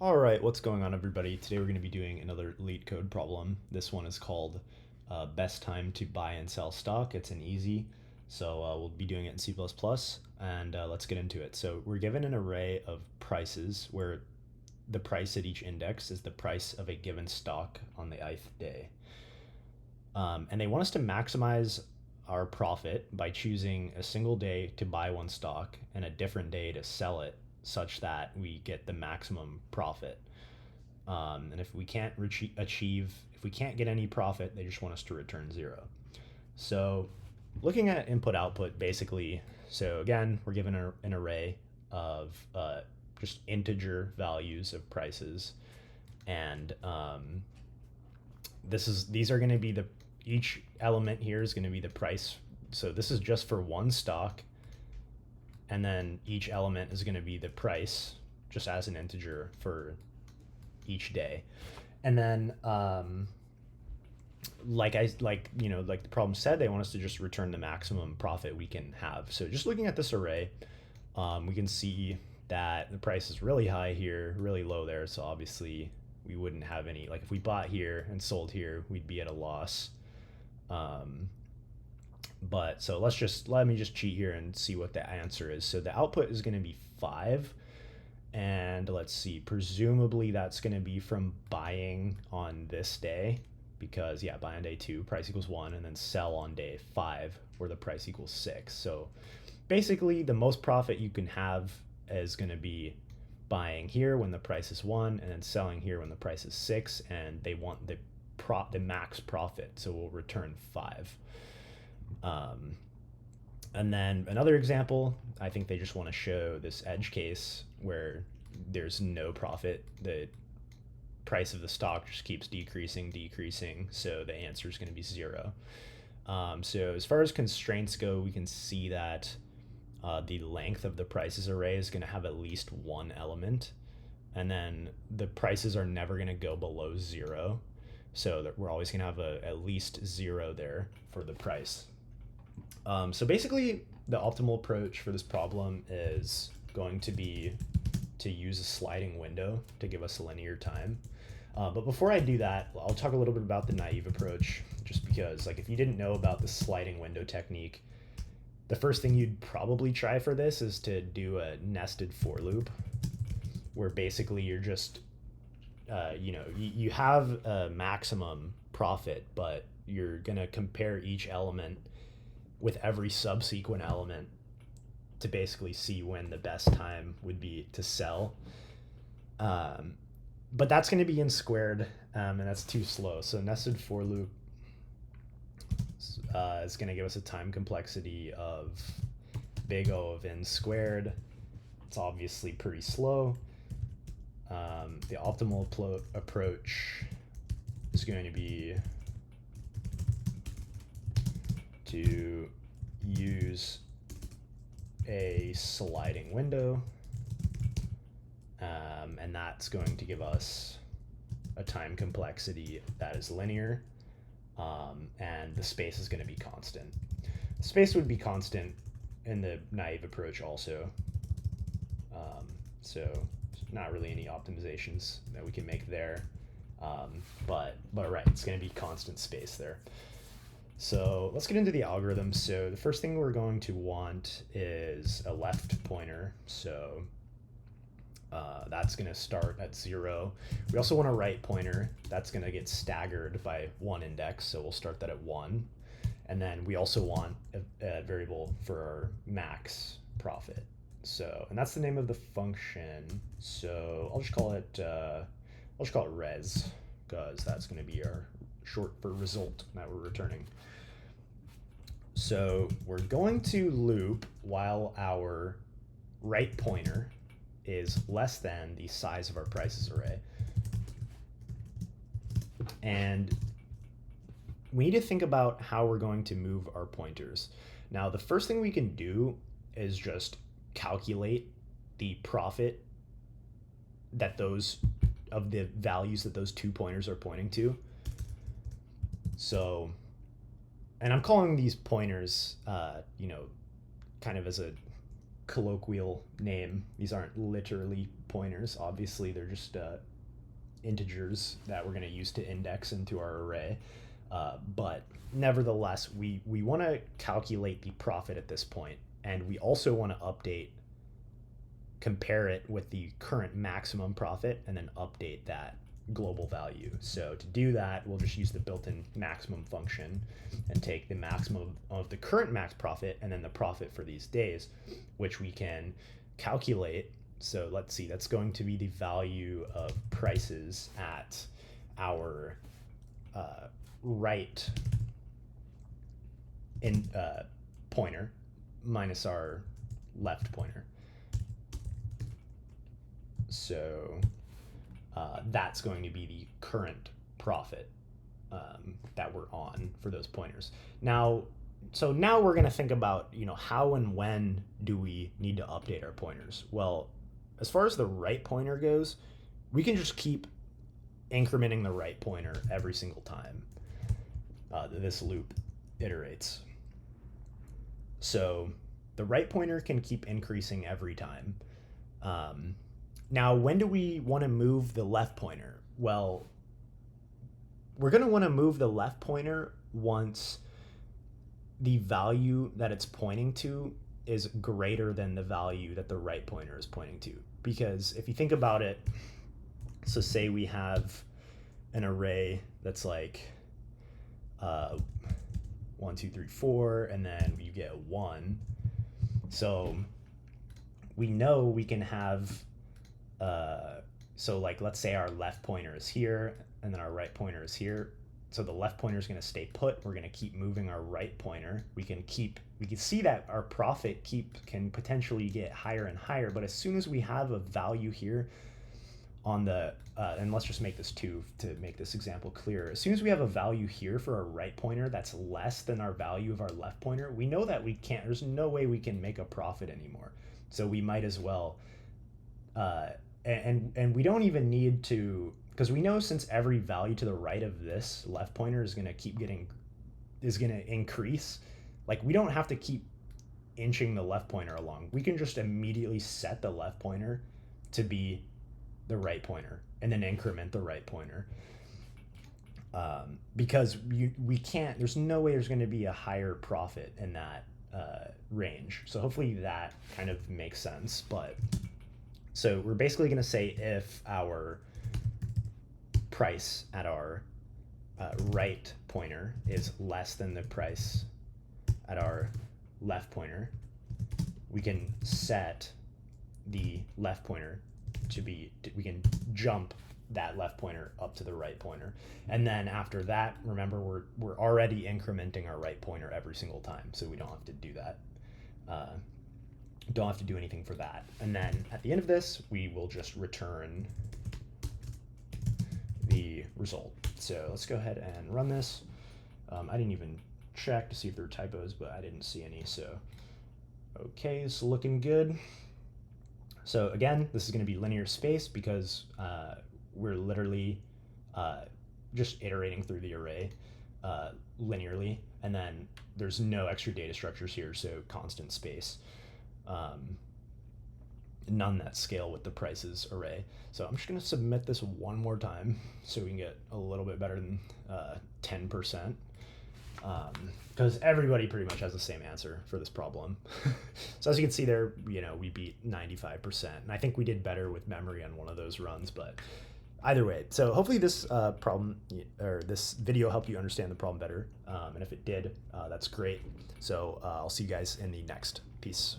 All right, what's going on, everybody? Today we're going to be doing another LeetCode problem. This one is called best time to buy and sell stock. It's an easy, so we'll be doing it in C++, and let's get into it. So we're given an array of prices where the price at each index is the price of a given stock on the ith day. And they want us to maximize our profit by choosing a single day to buy one stock and a different day to sell it such that we get the maximum profit. And if we can't if we can't get any profit, they just want us to return 0. So looking at input output, basically, so again, we're given an array of just integer values of prices. And these are going to be each element here is going to be the price. So this is just for one stock. And then each element is going to be the price just as an integer for each day. And then like the problem said, they want us to just return the maximum profit we can have. So just looking at this array, we can see that the price is really high here, really low there. So obviously we wouldn't have any, like if we bought here and sold here, we'd be at a loss. But so let me just cheat here and see what the answer is. So the output is going to be 5. And let's see, presumably that's going to be from buying on this day, because yeah, buy on day 2, price equals 1, and then sell on day 5 where the price equals 6. So basically the most profit you can have is going to be buying here when the price is 1 and then selling here when the price is 6, and they want the max profit, so we'll return 5. And then another example, I think they just want to show this edge case where there's no profit. The price of the stock just keeps decreasing, so the answer is going to be 0. So as far as constraints go, we can see that the length of the prices array is going to have at least one element, and then the prices are never going to go below 0, so that we're always going to have at least 0 there for the price. So basically, the optimal approach for this problem is going to be to use a sliding window to give us a linear time. But before I do that, I'll talk a little bit about the naive approach, just because like if you didn't know about the sliding window technique, the first thing you'd probably try for this is to do a nested for loop, where basically you're just, you have a maximum profit, but you're going to compare each element with every subsequent element to basically see when the best time would be to sell. But that's going to be in squared, and that's too slow. So nested for loop is going to give us a time complexity of big O of n squared. It's obviously pretty slow. The optimal approach is going to be to use a sliding window, and that's going to give us a time complexity that is linear, and the space is going to be constant. The space would be constant in the naive approach also, so not really any optimizations that we can make there, but right, it's going to be constant space there. So let's get into the algorithm. So the first thing we're going to want is a left pointer. So that's going to start at 0. We also want a right pointer. That's going to get staggered by 1 index. So we'll start that at 1. And then we also want a variable for our max profit. So, and that's the name of the function. So I'll just call it res, because that's going to be our short for result that we're returning. So we're going to loop while our right pointer is less than the size of our prices array. And we need to think about how we're going to move our pointers. Now, the first thing we can do is just calculate the profit that of the values that those 2 pointers are pointing to. So, and I'm calling these pointers, kind of as a colloquial name. These aren't literally pointers. Obviously, they're just integers that we're going to use to index into our array. But nevertheless, we want to calculate the profit at this point, and we also want to compare it with the current maximum profit, and then update that global value. So to do that, we'll just use the built-in maximum function and take the maximum of the current max profit and then the profit for these days, which we can calculate. So let's see, that's going to be the value of prices at our right pointer minus our left pointer. So that's going to be the current profit that we're on for those pointers. Now we're going to think about, how and when do we need to update our pointers? Well, as far as the right pointer goes, we can just keep incrementing the right pointer every single time this loop iterates. So the right pointer can keep increasing every time. Now, when do we want to move the left pointer? Well, we're going to want to move the left pointer once the value that it's pointing to is greater than the value that the right pointer is pointing to. Because if you think about it, so say we have an array that's like 1, 2, 3, 4, and then you get 1. So we know we can have so like, let's say our left pointer is here and then our right pointer is here. So the left pointer is going to stay put. We're going to keep moving our right pointer. We can see that our profit can potentially get higher and higher. But as soon as we have a value here on the, and let's just make this 2 to make this example clearer. As soon as we have a value here for our right pointer that's less than our value of our left pointer, we know that there's no way we can make a profit anymore. So we might as well, and we don't even need to, because we know since every value to the right of this left pointer is going to increase, like we don't have to keep inching the left pointer along. We can just immediately set the left pointer to be the right pointer and then increment the right pointer. Because we can't, there's no way there's going to be a higher profit in that range. So hopefully that kind of makes sense. But so we're basically going to say if our price at our right pointer is less than the price at our left pointer, we can set the left pointer we can jump that left pointer up to the right pointer. And then after that, remember, we're already incrementing our right pointer every single time, so we don't have to do that. Don't have to do anything for that. And then at the end of this, we will just return the result. So let's go ahead and run this. I didn't even check to see if there were typos, but I didn't see any. So, okay, it's looking good. So again, this is going to be linear space because we're literally just iterating through the array linearly, and then there's no extra data structures here, so constant space. None that scale with the prices array. So I'm just going to submit this one more time so we can get a little bit better than 10%. Because everybody pretty much has the same answer for this problem. So as you can see there, we beat 95%. And I think we did better with memory on one of those runs, but either way. So hopefully this this video helped you understand the problem better. And if it did, that's great. So I'll see you guys in the next piece.